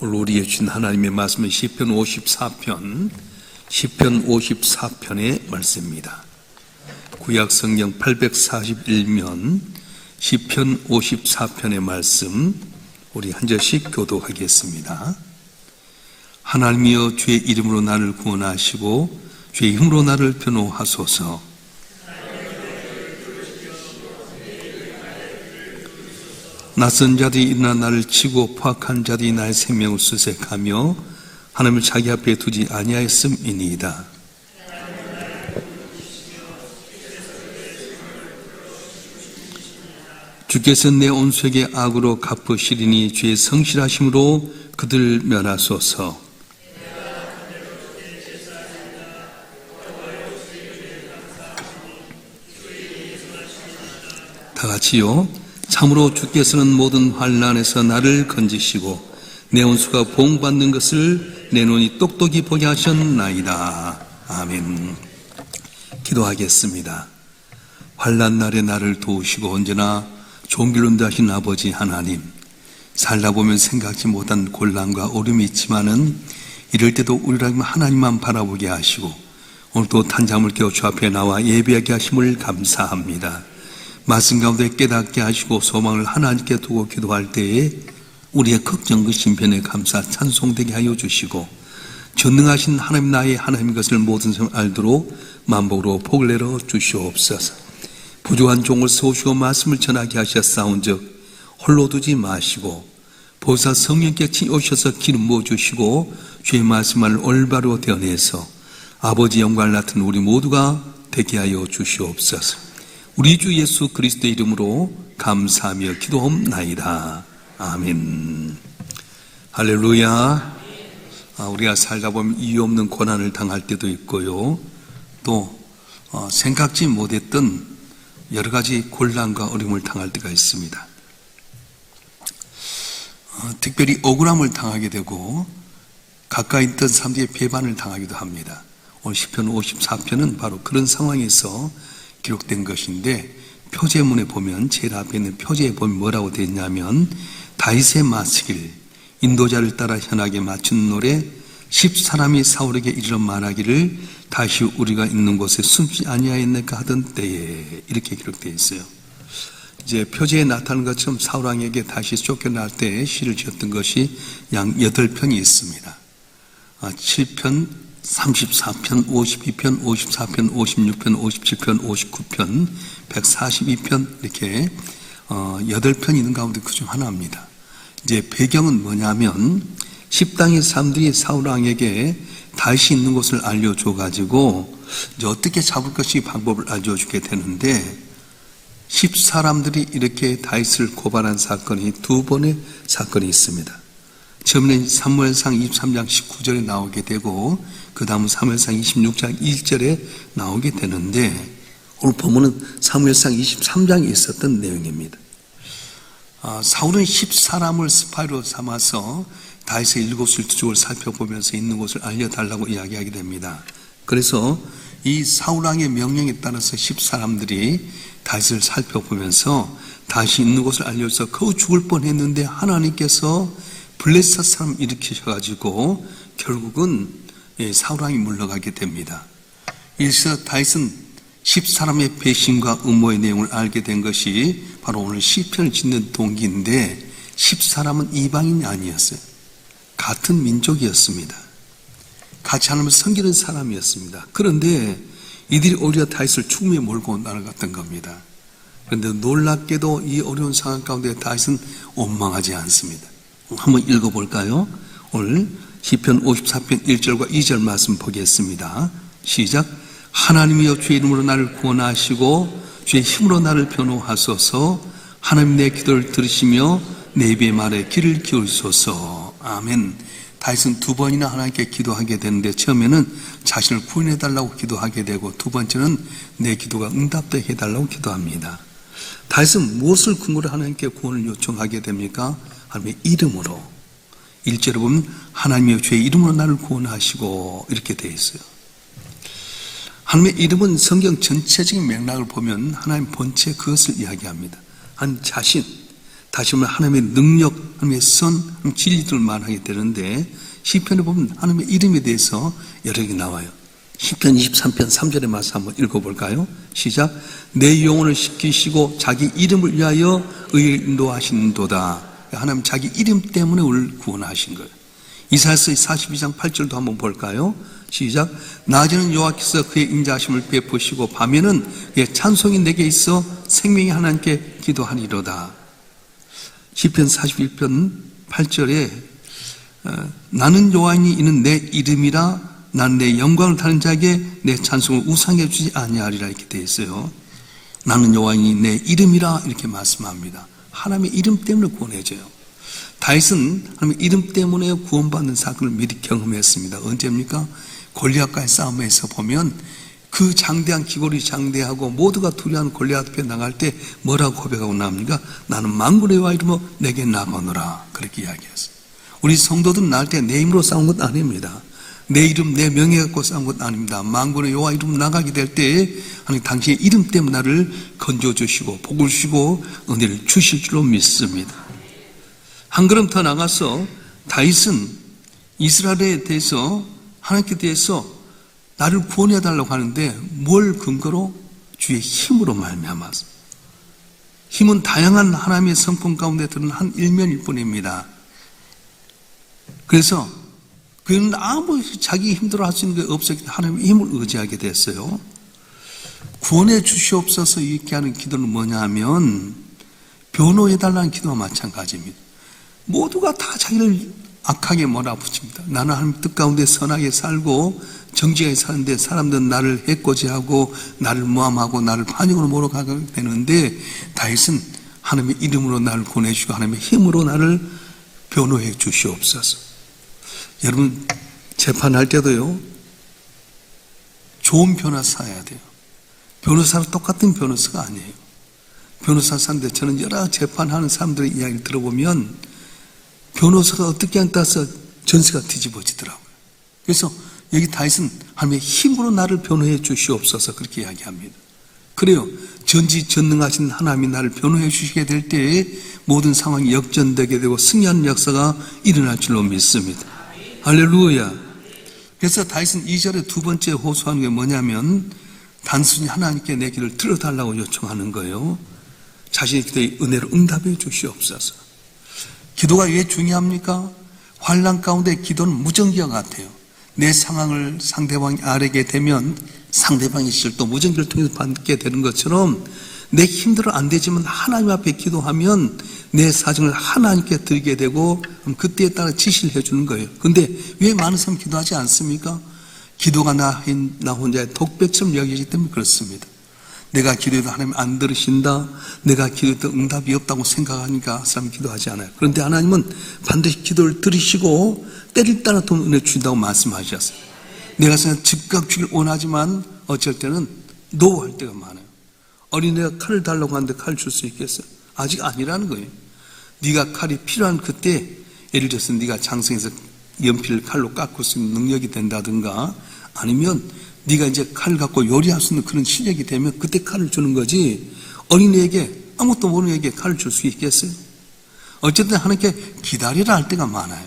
오늘 우리에게 주신 하나님의 말씀은 시편 54편의 말씀입니다. 구약 성경 841면 시편 54편의 말씀 우리 한 절씩 교독하겠습니다. 하나님이여 주의 이름으로 나를 구원하시고 주의 힘으로 나를 변호하소서. 낯선 자들이 일어나 나를 치고 포악한 자들이 나의 생명을 수색하며 하나님을 자기 앞에 두지 아니하였음이니이다. 주께서 내 온수에게 악으로 갚으시리니 주의 성실하심으로 그들 멸하소서. 다 같이요. 참으로 주께서는 모든 환난에서 나를 건지시고 내 온수가 보응받는 것을 내 눈이 똑똑히 보게 하셨나이다. 아멘. 기도하겠습니다. 환난 날에 나를 도우시고 언제나 좋은 길로 인도하신 아버지 하나님, 살다 보면 생각지 못한 곤란과 어려움이 있지만은 이럴 때도 우리를 하나님만 바라보게 하시고 오늘도 단잠을 깨워 주 앞에 나와 예배하게 하심을 감사합니다. 말씀 가운데 깨닫게 하시고 소망을 하나님께 두고 기도할 때에 우리의 걱정과 심편에 감사 찬송되게 하여 주시고 전능하신 하나님 나의 하나님인 것을 모든 사람 알도록 만복으로 복을 내려 주시옵소서. 부족한 종을 세우시고 말씀을 전하게 하셨사온즉 홀로 두지 마시고 보사 성령께 오셔서 기름 부어주시고 주의 말씀을 올바로 되어내서 아버지 영광을 나타낸 우리 모두가 되게 하여 주시옵소서. 우리 주 예수 그리스도의 이름으로 감사하며 기도하옵나이다. 아멘. 할렐루야. 우리가 살다 보면 이유 없는 고난을 당할 때도 있고요. 또 생각지 못했던 여러 가지 곤란과 어려움을 당할 때가 있습니다. 특별히 억울함을 당하게 되고 가까이 있던 사람들의 배반을 당하기도 합니다. 오늘 시편 54편은 바로 그런 상황에서 기록된 것인데 표제문에 보면 제일 앞에 있는 표제에 보면 뭐라고 되어 있냐면 다윗의 마시길 인도자를 따라 현하게 맞춘 노래 10사람이 사울에게 이르러 말하기를 다시 우리가 있는 곳에 숨지 아니하였나이까 하던 때에 이렇게 기록되어 있어요. 이제 표제에 나타난 것처럼 사울왕에게 다시 쫓겨날 때에 시를 지었던 것이 양 8편이 있습니다. 7편, 34편, 52편, 54편, 56편, 57편, 59편, 142편 이렇게 8편이 있는 가운데 그중 하나입니다. 이제 배경은 뭐냐면 10당의 사람들이 사울왕에게 다윗이 있는 곳을 알려줘가지고 이제 어떻게 잡을 것이 방법을 알려주게 되는데 10사람들이 이렇게 다윗을 고발한 사건이 2번의 사건이 있습니다. 처음에는 사무엘상 23장 19절에 나오게 되고 그 다음은 사무엘상 26장 1절에 나오게 되는데 오늘 보면은 사무엘상 23장에 있었던 내용입니다. 사울은 10사람을 스파이로 삼아서 다윗의 7술 뒤쪽을 살펴보면서 있는 곳을 알려달라고 이야기하게 됩니다. 그래서 이 사울왕의 명령에 따라서 10사람들이 다윗을 살펴보면서 다시 있는 곳을 알려서 거의 죽을 뻔했는데 하나님께서 블레셋 사람 일으키셔가지고 결국은 사울왕이 물러가게 됩니다. 이래서 다윗은 10사람의 배신과 음모의 내용을 알게 된 것이 바로 오늘 시편을 짓는 동기인데 10사람은 이방인이 아니었어요. 같은 민족이었습니다. 같이 하나님을 섬기는 사람이었습니다. 그런데 이들이 오히려 다윗을 죽음에 몰고 날아갔던 겁니다. 그런데 놀랍게도 이 어려운 상황 가운데 다윗은 원망하지 않습니다. 한번 읽어볼까요? 오늘 시편 54편 1절과 2절 말씀 보겠습니다. 시작. 하나님이여 주의 이름으로 나를 구원하시고 주의 힘으로 나를 변호하소서. 하나님 내 기도를 들으시며 내 입의 말에 귀를 기울이소서. 아멘. 다윗은 2번이나 하나님께 기도하게 되는데 처음에는 자신을 구원해달라고 기도하게 되고 두 번째는 내 기도가 응답되게 해달라고 기도합니다. 다윗은 무엇을 근거로 하나님께 구원을 요청하게 됩니까? 하나님의 이름으로. 1절에 보면 하나님이여 주의 이름으로 나를 구원하시고 이렇게 되어 있어요. 하나님의 이름은 성경 전체적인 맥락을 보면 하나님 본체 그것을 이야기합니다. 하나님 자신, 다시 말하면 하나님의 능력, 하나님의 선, 하나님의 진리들을 말하게 되는데 시편에 보면 하나님의 이름에 대해서 여러 개 나와요. 시편 23편 3절의 말씀 한번 읽어볼까요? 시작. 내 영혼을 지키시고 자기 이름을 위하여 의를 인도하신도다. 하나님 자기 이름 때문에 우리를 구원하신 거예요. 이사야서 42장 8절도 한번 볼까요? 시작. 낮에는 여호와께서 그의 인자하심을 베푸시고 밤에는 그의 찬송이 내게 있어 생명이 하나님께 기도하리로다. 시편 41편 8절에 나는 여호와이니 이는 내 이름이라 나는 내 영광을 다른 자에게 내 찬송을 우상해 주지 아니하리라 이렇게 되어 있어요. 나는 여호와이니 내 이름이라 이렇게 말씀합니다. 하나님의 이름 때문에 구원해져요. 다윗은 하나님의 이름 때문에 구원받는 사건을 미리 경험했습니다. 언제입니까? 골리앗과의 싸움에서 보면 그 장대한 기골이 장대하고 모두가 두려워하는 골리앗 앞에 나갈 때 뭐라고 고백하고 나옵니까? 나는 만군의 여호와 이름으로 내게 나가노라 그렇게 이야기했어요. 우리 성도들은 나갈 때 내 힘으로 싸운 것 아닙니다. 내 이름, 내 명예 갖고 싸운 것 아닙니다. 만군의 여호와 이름으로 나가게 될 때 하나님 당신의 이름 때문에 나를 건져주시고 복을 주시고 은혜를 주실 줄로 믿습니다. 한 걸음 더 나가서 다윗은 이스라엘에 대해서 하나님께 대해서 나를 구원해 달라고 하는데 뭘 근거로? 주의 힘으로 말미암아서. 힘은 다양한 하나님의 성품 가운데 드는 한 일면일 뿐입니다. 그래서 그는 아무 자기 힘들어 할 수 있는 게 없었기 때문에 하나님의 힘을 의지하게 됐어요. 구원해 주시옵소서 이렇게 하는 기도는 뭐냐 하면 변호해 달라는 기도와 마찬가지입니다. 모두가 다 자기를 악하게 몰아붙입니다. 나는 하나님 뜻 가운데 선하게 살고 정직하게 사는데 사람들은 나를 해코지하고 나를 모함하고 나를 반역으로 몰아가게 되는데 다윗은 하나님의 이름으로 나를 구원해 주시고 하나님의 힘으로 나를 변호해 주시옵소서. 여러분 재판할 때도요 좋은 변호사여야 돼요. 변호사는 똑같은 변호사가 아니에요. 변호사 사는데 저는 여러 재판하는 사람들의 이야기를 들어보면 변호사가 어떻게 안 따서 전세가 뒤집어지더라고요. 그래서 여기 다윗은 하나님의 힘으로 나를 변호해 주시옵소서 그렇게 이야기합니다. 그래요. 전지전능하신 하나님이 나를 변호해 주시게 될 때에 모든 상황이 역전되게 되고 승리하는 역사가 일어날 줄로 믿습니다. 할렐루야. 그래서 다윗은 2절에 두 번째 호소하는 게 뭐냐면 단순히 하나님께 내 길을 들어달라고 요청하는 거예요. 자신의 기도에 은혜로 응답해 주시옵소서. 기도가 왜 중요합니까? 환난 가운데 기도는 무전기와 같아요. 내 상황을 상대방이 알게 되면 상대방의 실도 무전기를 통해서 받게 되는 것처럼 내 힘들어 안 되지만 하나님 앞에 기도하면 내 사정을 하나님께 드리게 되고 그때에 따라 지시를 해주는 거예요. 근데 왜 많은 사람 기도하지 않습니까? 기도가 나 혼자의 독백처럼 여기기 때문에 그렇습니다. 내가 기도해도 하나님 안 들으신다, 내가 기도해도 응답이 없다고 생각하니까 사람이 기도하지 않아요. 그런데 하나님은 반드시 기도를 들으시고 때를 따라 돈 은혜 주신다고 말씀하셨어요. 내가 즉각 주길 원하지만 어쩔 때는 노할 때가 많아요. 어린애가 칼을 달라고 하는데 칼을 줄 수 있겠어요? 아직 아니라는 거예요. 네가 칼이 필요한 그때 예를 들어서 네가 장성에서 연필을 칼로 깎을 수 있는 능력이 된다든가 아니면 네가 이제 칼 갖고 요리할 수 있는 그런 실력이 되면 그때 칼을 주는 거지 어린애에게 아무것도 모르는 애에게 칼을 줄 수 있겠어요? 어쨌든 하나님께 기다리라 할 때가 많아요.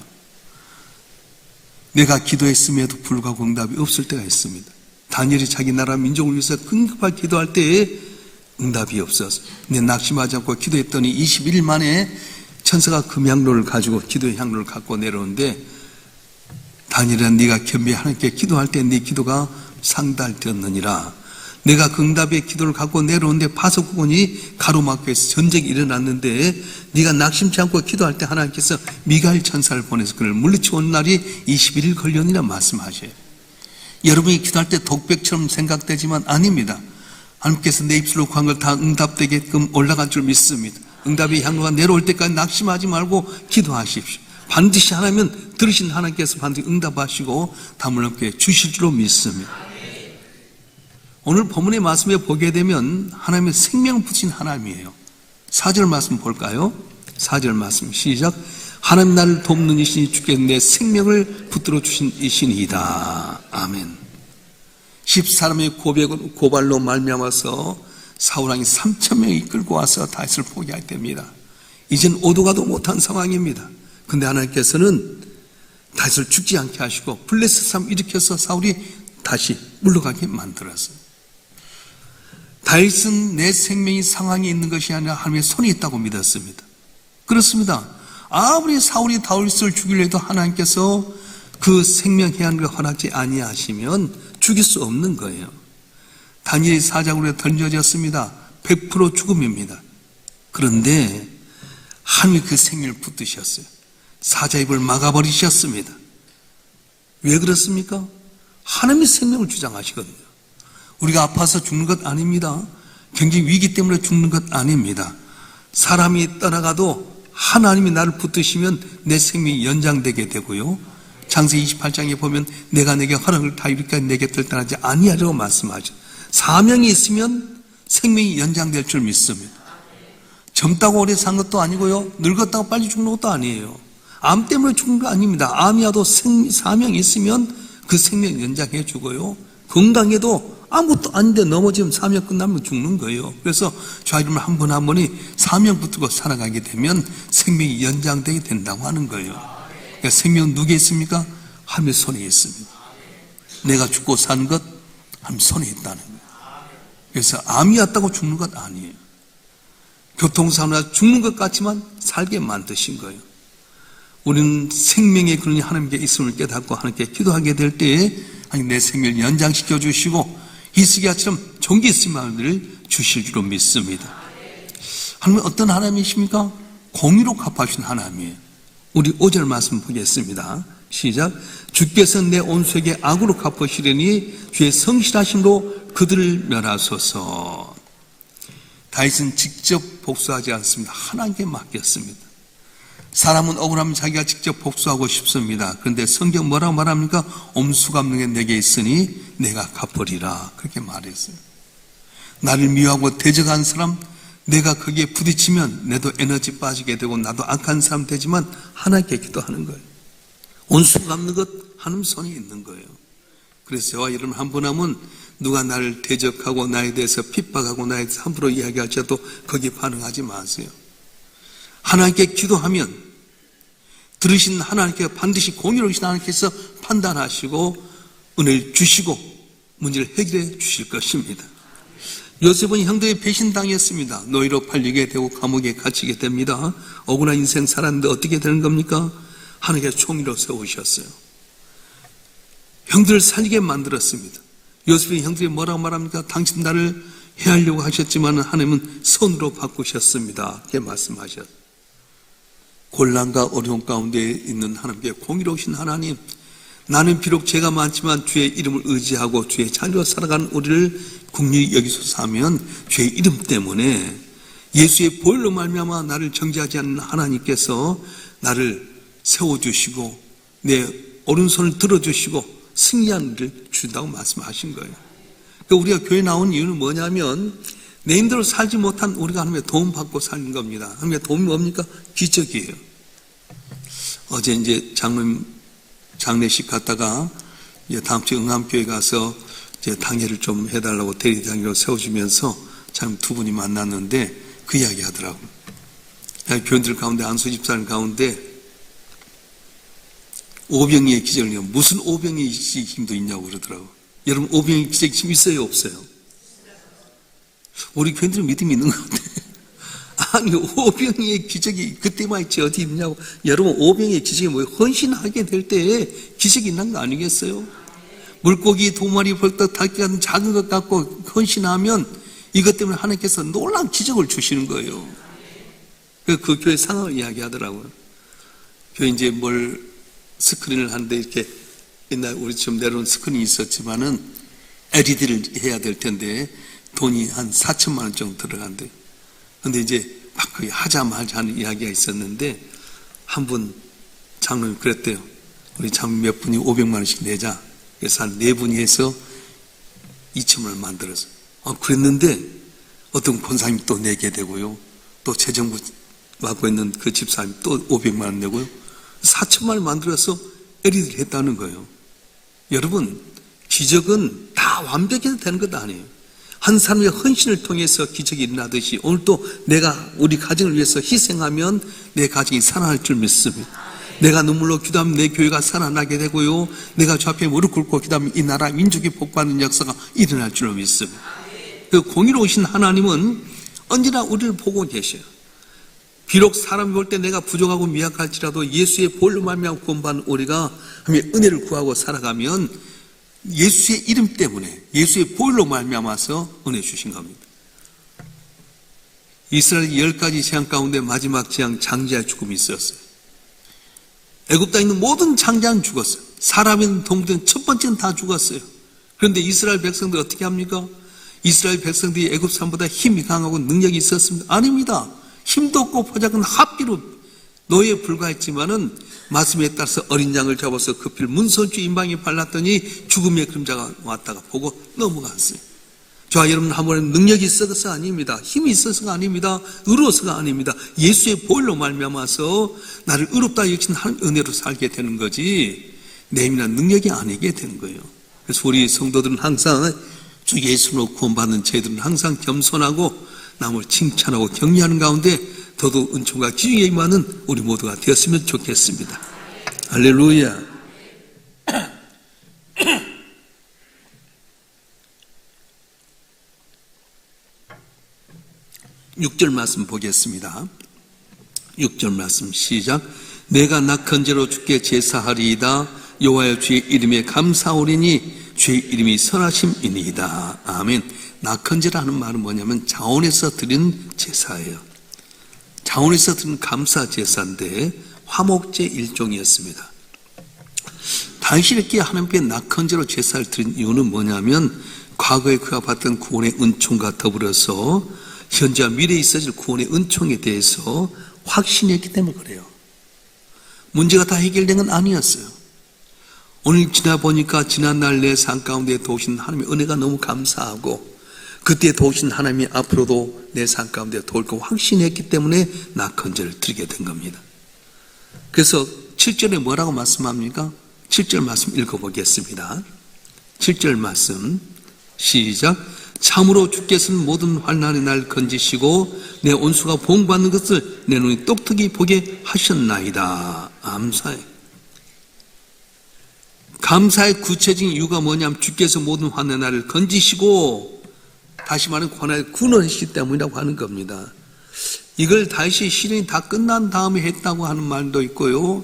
내가 기도했음에도 불구하고 응답이 없을 때가 있습니다. 다니엘이 자기 나라 민족을 위해서 긴급하게 기도할 때에 응답이 없어서 내 낙심하지 않고 기도했더니 21일 만에 천사가 금향로를 가지고 기도의 향로를 갖고 내려오는데 다니엘아 네가 겸비히 하나님께 기도할 때 네 기도가 상달되었느니라. 내가 그 응답의 기도를 갖고 내려오는데 파수꾼이 가로막혀서 전쟁이 일어났는데 네가 낙심치 않고 기도할 때 하나님께서 미가엘 천사를 보내서 그를 물리쳐 온 날이 21일 걸렸느니라 말씀하셔요. 여러분이 기도할 때 독백처럼 생각되지만 아닙니다. 하나님께서 내 입술로 구한 걸 다 응답되게끔 올라간 줄 믿습니다. 응답의 향로가 내려올 때까지 낙심하지 말고 기도하십시오. 반드시 하나님은 들으신 하나님께서 반드시 응답하시고 담을 넘게 주실 줄로 믿습니다. 오늘 본문의 말씀에 보게 되면 하나님의 생명을 붙인 하나님이에요. 4절 말씀 볼까요? 4절 말씀 시작. 하나님 나를 돕는 이신이 주께 내 생명을 붙들어 주신 이신이다. 아멘. 10사람의 고발로 말미암아서 사울왕이 3,000명이 이끌고 와서 다윗을 포기할 때입니다. 이젠 오도 가도 못한 상황입니다. 근데 하나님께서는 다윗을 죽지 않게 하시고 블레셋 사람 일으켜서 사울이 다시 물러가게 만들었어요. 다윗은 내 생명이 상황에 있는 것이 아니라 하나님의 손에 있다고 믿었습니다. 그렇습니다. 아무리 사울이 다윗을 죽이려 해도 하나님께서 그 생명 해안을 허락지 아니하시면 죽일 수 없는 거예요. 다니엘이 사자굴에 던져졌습니다. 100% 죽음입니다. 그런데 하나님이 그 생명을 붙드셨어요. 사자 입을 막아버리셨습니다. 왜 그렇습니까? 하나님이 생명을 주장하시거든요. 우리가 아파서 죽는 것 아닙니다. 경제 위기 때문에 죽는 것 아닙니다. 사람이 떠나가도 하나님이 나를 붙드시면 내 생명이 연장되게 되고요. 창세기 28장에 보면 내가 내게 허락을 다이니까 내 곁을 떠나지 아니하리라고 말씀하죠. 사명이 있으면 생명이 연장될 줄 믿습니다. 젊다고 오래 산 것도 아니고요. 늙었다고 빨리 죽는 것도 아니에요. 암 때문에 죽는 거 아닙니다. 암이라도 사명이 있으면 그 생명 연장해 주고요. 건강해도 아무것도 아닌데 넘어지면 사명 끝나면 죽는 거예요. 그래서 저 이름을 한 번 한 번이 사명 붙들고 살아가게 되면 생명이 연장되게 된다고 하는 거예요. 그러니까 생명은 누구에 있습니까? 하나님의 손에 있습니다. 내가 죽고 사는 것 하나님 손에 있다는 거예요. 그래서 암이 왔다고 죽는 것 아니에요. 교통사고나 죽는 것 같지만 살게 만드신 거예요. 우리는 생명의 근원이 하나님께 있음을 깨닫고 하나님께 기도하게 될 때에 하나님 내 생명을 연장시켜 주시고 히스기야처럼 종기 있음을 주실 줄로 믿습니다. 하나님은 어떤 하나님이십니까? 공의로 갚아주신 하나님이에요. 우리 5절 말씀 보겠습니다. 시작. 주께서 내 온수에게 악으로 갚으시려니 주의 성실하심으로 그들을 멸하소서. 다윗은 직접 복수하지 않습니다. 하나님께 맡겼습니다. 사람은 억울하면 자기가 직접 복수하고 싶습니다. 그런데 성경 뭐라고 말합니까? 엄수감능이 내게 있으니 내가 갚으리라. 그렇게 말했어요. 나를 미워하고 대적한 사람, 내가 거기에 부딪히면 내도 에너지 빠지게 되고 나도 악한 사람 되지만 하나님께 기도하는 거예요. 온수 갚는 것 하나님 손에 있는 거예요. 그래서 저와 여러분 한 번 하면 누가 나를 대적하고 나에 대해서 핍박하고 나에 대해서 함부로 이야기할지라도 거기에 반응하지 마세요. 하나님께 기도하면 들으신 하나님께 반드시 공의로우신 하나님께서 판단하시고 은혜를 주시고 문제를 해결해 주실 것입니다. 요셉은 형들의 배신당했습니다. 노예로 팔리게 되고 감옥에 갇히게 됩니다. 억울한 인생 살았는데 어떻게 되는 겁니까? 하나님께서 총리로 세우셨어요. 형들을 살리게 만들었습니다. 요셉의 형들이 뭐라고 말합니까? 당신 나를 해하려고 하셨지만 하나님은 선으로 바꾸셨습니다. 이렇게 말씀하셨어요. 곤란과 어려움 가운데 있는 하나님께 공의로우신 하나님, 나는 비록 죄가 많지만 주의 이름을 의지하고 주의 자녀로 살아가는 우리를 긍휼히 여기소서 하면 주의 이름 때문에 예수의 보혈로 말미암아 나를 정죄하지 않는 하나님께서 나를 세워주시고 내 오른손을 들어주시고 승리하는 일을 주신다고 말씀하신 거예요. 그러니까 우리가 교회 나온 이유는 뭐냐면 내 힘대로 살지 못한 우리가 하나님의 도움 받고 사는 겁니다. 하나님의 도움이 뭡니까? 기적이에요. 어제 이제 장례식 갔다가 이제 다음 주에 응암교회 가서 이제 당회를 좀 해달라고 대리당회로 세워주면서 참 두 분이 만났는데 그 이야기 하더라고요. 교인들 가운데 안수 집사님 가운데 오병이의 기적을 무슨 오병이의 힘도 있냐고 그러더라고요. 여러분 오병이의 기적이 지금 있어요 없어요? 우리 교인들은 믿음이 있는 것 같아요. 아니 오병이의 기적이 그때만 있지 어디 있냐고. 여러분 오병이의 기적이 뭐예요? 헌신하게 될 때에 기적이 있는 거 아니겠어요? 물고기 2마리 벌떡 닭기 같은 작은 것 갖고 헌신하면 이것 때문에 하나님께서 놀라운 기적을 주시는 거예요. 그 교회 상황을 이야기하더라고요. 교회 이제 스크린을 하는데 이렇게 옛날 우리처럼 내려온 스크린이 있었지만은 LED를 해야 될 텐데 돈이 한 4천만 원 정도 들어간대요. 근데 이제 막 거의 하자 말자 하는 이야기가 있었는데 한 분 장로님 그랬대요. 우리 장로님 몇 분이 500만 원씩 내자. 그래서 한 4분이 해서 2천만 원 만들었어요. 그랬는데 어떤 권사님이 또 내게 되고요. 또 재정부 맡고 있는 그 집사님이 또 500만 원 내고요. 4천만 원 만들어서 LED를 했다는 거예요. 여러분 기적은 다 완벽해서 되는 것 아니에요. 한 사람의 헌신을 통해서 기적이 일어나듯이 오늘도 내가 우리 가정을 위해서 희생하면 내 가정이 살아날 줄 믿습니다. 내가 눈물로 기도하면 내 교회가 살아나게 되고요, 내가 주 앞에 무릎 꿇고 기도하면 이 나라 민족이 복받는 역사가 일어날 줄 믿습니다. 그 공의로우신 하나님은 언제나 우리를 보고 계셔요. 비록 사람이 볼 때 내가 부족하고 미약할지라도 예수의 보혈로 말미암아 구원받은 우리가 은혜를 구하고 살아가면 예수의 이름 때문에, 예수의 보혈로 말미암아서 은혜 주신 겁니다. 이스라엘 10가지 재앙 가운데 마지막 재앙, 장자의 죽음이 있었어요. 애굽 땅에 있는 모든 장자는 죽었어요. 사람인 동물들은 첫 번째는 다 죽었어요. 그런데 이스라엘 백성들 어떻게 합니까? 이스라엘 백성들이 애굽 사람보다 힘이 강하고 능력이 있었습니다. 아닙니다. 힘도 없고 포작은 합비로 노예에 불과했지만은 말씀에 따라서 어린 양을 잡아서 그 피를 문선주 임방에 발랐더니 죽음의 그림자가 왔다가 보고 넘어갔어요. 저와 여러분 한 번에 능력이 있어서가 아닙니다. 힘이 있어서가 아닙니다. 의로워서가 아닙니다. 예수의 보혈로 말미암아서 나를 의롭다 여긴 하나님 은혜로 살게 되는 거지 내 힘이나 능력이 아니게 되는 거예요. 그래서 우리 성도들은 항상 주 예수로 구원받는 저희들은 항상 겸손하고 남을 칭찬하고 격려하는 가운데 더더욱 은총과 기중에 임하는 우리 모두가 되었으면 좋겠습니다. 할렐루야. 6절 말씀 보겠습니다. 6절 말씀 시작. 내가 낙헌제로 주께 제사하리이다. 여호와의 주의 이름에 감사오리니 주의 이름이 선하심이니이다. 아멘. 낙헌제라는 말은 뭐냐면 자원에서 드린 제사예요. 자원에서 드린 감사 제사인데 화목제 일종이었습니다. 다윗이 이렇게 하나님께 낙헌제로 제사를 드린 이유는 뭐냐면 과거에 그가 받던 구원의 은총과 더불어서 현재와 미래에 있어질 구원의 은총에 대해서 확신했기 때문에 그래요. 문제가 다 해결된 건 아니었어요. 오늘 지나보니까 지난날 내 삶 가운데 도우신 하나님의 은혜가 너무 감사하고 그때 도우신 하나님이 앞으로도 내 삶 가운데 도울 거 확신했기 때문에 낙헌제를 드리게 된 겁니다. 그래서 7절에 뭐라고 말씀합니까? 7절 말씀 읽어보겠습니다. 7절 말씀 시작. 참으로 주께서는 모든 환난의 날 건지시고 내 온수가 보응받는 것을 내 눈이 똑똑히 보게 하셨나이다. 감사의 구체적인 이유가 뭐냐면 주께서 모든 환난의 날을 건지시고, 다시 말하면 고난을 구원하시기 때문이라고 하는 겁니다. 이걸 다시 시련이 다 끝난 다음에 했다고 하는 말도 있고요,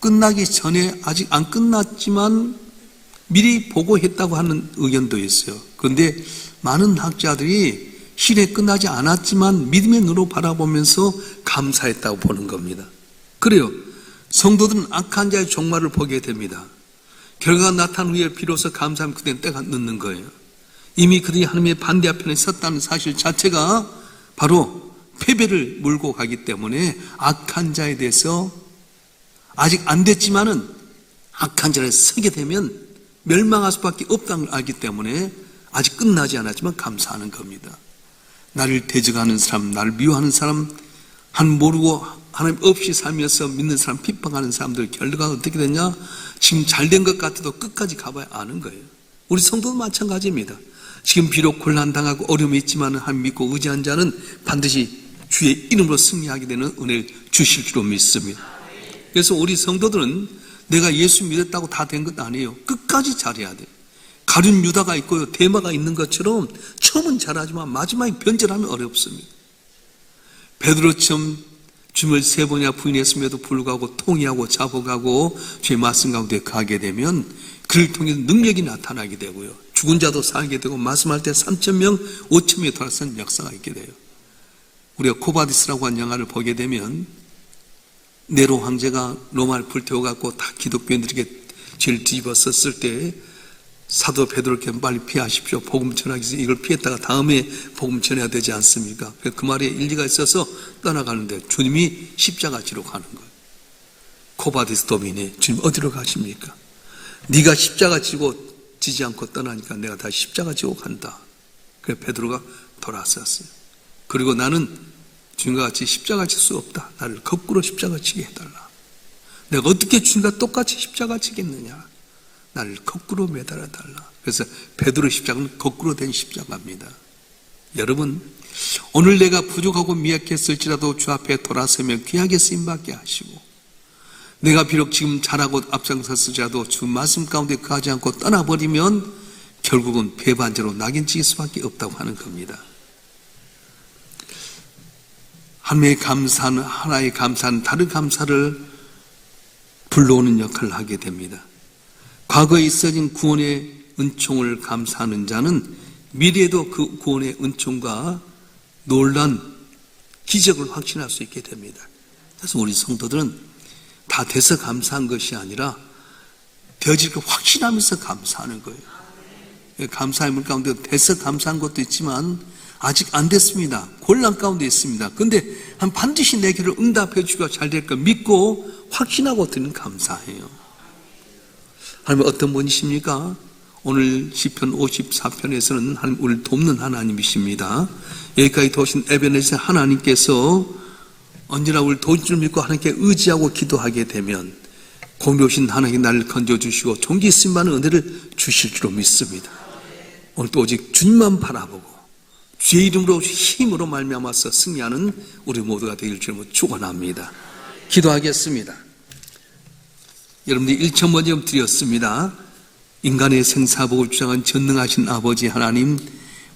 끝나기 전에 아직 안 끝났지만 미리 보고했다고 하는 의견도 있어요. 그런데 많은 학자들이 시련이 끝나지 않았지만 믿음의 눈으로 바라보면서 감사했다고 보는 겁니다. 그래요. 성도들은 악한 자의 종말을 보게 됩니다. 결과가 나타난 후에 비로소 감사하면 그때는 때가 늦는 거예요. 이미 그들이 하나님의 반대편에 섰다는 사실 자체가 바로 패배를 몰고 가기 때문에 악한 자에 대해서 아직 안 됐지만은 악한 자에 서게 되면 멸망할 수밖에 없다는 걸 알기 때문에 아직 끝나지 않았지만 감사하는 겁니다. 나를 대적하는 사람, 나를 미워하는 사람, 하나님 모르고 하나님 없이 살면서 믿는 사람, 핍박하는 사람들 결과가 어떻게 되냐? 지금 잘된 것 같아도 끝까지 가봐야 아는 거예요. 우리 성도도 마찬가지입니다. 지금 비록 곤란당하고 어려움이 있지만 하나님 믿고 의지한 자는 반드시 주의 이름으로 승리하게 되는 은혜를 주실 줄로 믿습니다. 그래서 우리 성도들은 내가 예수 믿었다고 다 된 것 아니에요. 끝까지 잘해야 돼요. 가룟 유다가 있고요, 대마가 있는 것처럼 처음은 잘하지만 마지막에 변절하면 어렵습니다. 베드로처럼 주님을 3번이나 부인했음에도 불구하고 통회하고 자복하고 주의 말씀 가운데 가게 되면 그를 통해 능력이 나타나게 되고요, 죽은 자도 살게 되고 말씀할 때 3,000명, 5,000명이 돌아선 역사가 있게 돼요. 우리가 코바디스라고 한 영화를 보게 되면 네로 황제가 로마를 불태워갖고 다 기독교인들에게 죄를 뒤집었었을 때 사도 베드로께 빨리 피하십시오. 복음 전하기 위해서 이걸 피했다가 다음에 복음 전해야 되지 않습니까? 그 말에 일리가 있어서 떠나가는데 주님이 십자가 지러 가는 거예요. 코바디스 도민이 주님 어디로 가십니까? 네가 십자가 지지 않고 떠나니까 내가 다시 십자가 지고 간다. 그래서 베드로가 돌아섰어요. 그리고 나는 주님과 같이 십자가 질 수 없다. 나를 거꾸로 십자가 지게 해달라. 내가 어떻게 주님과 똑같이 십자가 지겠느냐? 나를 거꾸로 매달아 달라. 그래서 베드로 십자가는 거꾸로 된 십자가입니다. 여러분, 오늘 내가 부족하고 미약했을지라도 주 앞에 돌아서며 귀하게 쓰임받게 하시고, 내가 비록 지금 잘하고 앞장섰을지라도 주 말씀 가운데 거하지 않고 떠나버리면 결국은 배반자로 낙인찍을 수밖에 없다고 하는 겁니다. 하나님의 감사는, 하나의 감사는 다른 감사를 불러오는 역할을 하게 됩니다. 과거에 있어진 구원의 은총을 감사하는 자는 미래에도 그 구원의 은총과 놀란 기적을 확신할 수 있게 됩니다. 그래서 우리 성도들은 다 돼서 감사한 것이 아니라 되어질 걸 확신하면서 감사하는 거예요. 감사의 물 가운데 돼서 감사한 것도 있지만 아직 안 됐습니다. 곤란 가운데 있습니다. 그런데 반드시 내 길을 응답해 주고 잘 될 걸 믿고 확신하고 드리는 감사해요. 하나님은 어떤 분이십니까? 오늘 시편 54편에서는 하나님 우리를 돕는 하나님이십니다. 여기까지 도우신 에베네zer 하나님께서 언제나 우리를 도울 줄 믿고 하나님께 의지하고 기도하게 되면 공의로우신 하나님이 나를 건져주시고 종기 있음만한 은혜를 주실 줄로 믿습니다. 오늘도 오직 주님만 바라보고 주의 이름으로 힘으로 말미암아서 승리하는 우리 모두가 되길 주님으로 축원합니다. 기도하겠습니다. 여러분들이 1천 번 좀 드렸습니다. 인간의 생사복을 주장한 전능하신 아버지 하나님,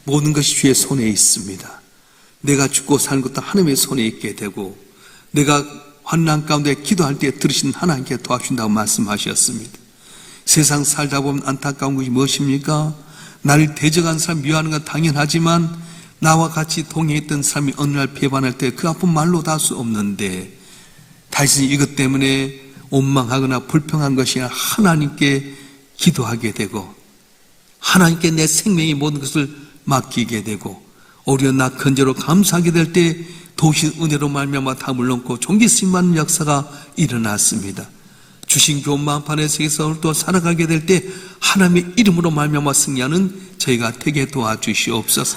모든 것이 주의 손에 있습니다. 내가 죽고 사는 것도 하나님의 손에 있게 되고, 내가 환난 가운데 기도할 때 들으신 하나님께 도와준다고 말씀하셨습니다. 세상 살다 보면 안타까운 것이 무엇입니까? 나를 대적한 사람 미워하는 건 당연하지만 나와 같이 동행했던 사람이 어느 날 배반할 때 그 아픈 말로 다 할 수 없는데, 다시 이것 때문에 원망하거나 불평한 것이 아니라 하나님께 기도하게 되고 하나님께 내 생명의 모든 것을 맡기게 되고 오히려 나 건져로 감사하게 될 때 도우신 은혜로 말미암아 담을 넘고 종기 쓰임받는 역사가 일어났습니다. 주신 교훈 만판의 세계에서 또 살아가게 될 때 하나님의 이름으로 말미암아 승리하는 저희가 되게 도와주시옵소서.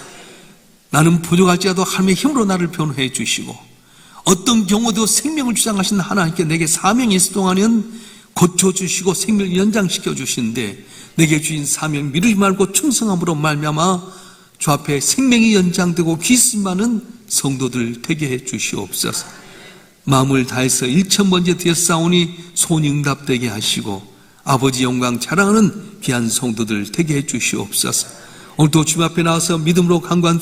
나는 부족할지라도 하나님의 힘으로 나를 변호해 주시고 어떤 경우도 생명을 주장하신 하나님께 내게 사명이 있을 동안은 고쳐주시고 생명을 연장시켜 주시는데 내게 주신 사명 미루지 말고 충성함으로 말미암아 주 앞에 생명이 연장되고 귀씀많은 성도들 되게 해 주시옵소서. 마음을 다해서 1,000번째 드렸사오니 소원이 응답되게 하시고 아버지 영광 자랑하는 귀한 성도들 되게 해 주시옵소서. 오늘도 주님 앞에 나와서 믿음으로 간구한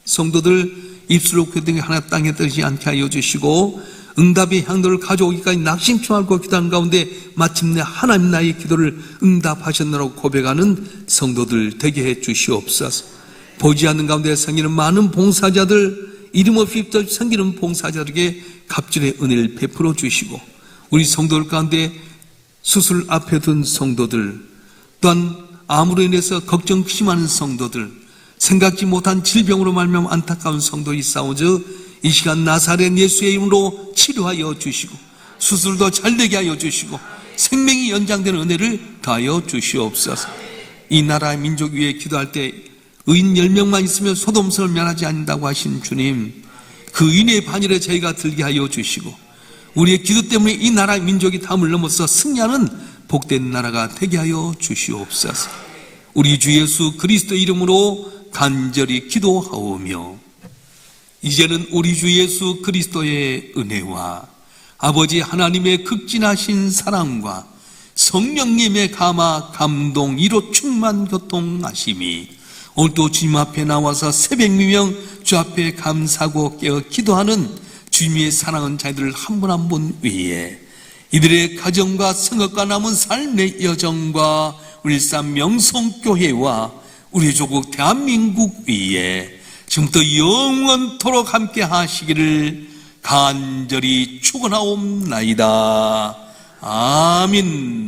성도들 입술로 그등에 하나 땅에 떨어지지 않게 하여 주시고 응답의 향도를 가져오기까지 낙심초하고 기도하는 가운데 마침내 하나님 나의 기도를 응답하셨느라고 고백하는 성도들 되게 해 주시옵소서. 보지 않는 가운데 섬기는 많은 봉사자들, 이름 없이 섬기는 봉사자들에게 갑절의 은혜를 베풀어 주시고 우리 성도들 가운데 수술 앞에 둔 성도들, 또한 암으로 인해서 걱정 심한 성도들, 생각지 못한 질병으로 말미암아 안타까운 성도들이 싸우저 이 시간 나사렛 예수의 이름으로 치료하여 주시고 수술도 잘되게 하여 주시고 생명이 연장되는 은혜를 더하여 주시옵소서. 이 나라의 민족 위에 기도할 때 의인 10명만 있으면 소돔성을 면하지 않는다고 하신 주님, 그 의인의 반열에 저희가 들게 하여 주시고 우리의 기도 때문에 이 나라의 민족이 담을 넘어서 승리하는 복된 나라가 되게 하여 주시옵소서. 우리 주 예수 그리스도 이름으로 간절히 기도하오며 이제는 우리 주 예수 그리스도의 은혜와 아버지 하나님의 극진하신 사랑과 성령님의 감화 감동 이로 충만 교통하심이 오늘도 주님 앞에 나와서 새벽 미명 주 앞에 감사하고 깨어 기도하는 주님의 사랑하는 자들을 한 분 한 분 위에 이들의 가정과 성업과 남은 삶의 여정과 울산 명성교회와 우리 조국 대한민국 위에 지금부터 영원토록 함께 하시기를 간절히 축원하옵나이다. 아멘.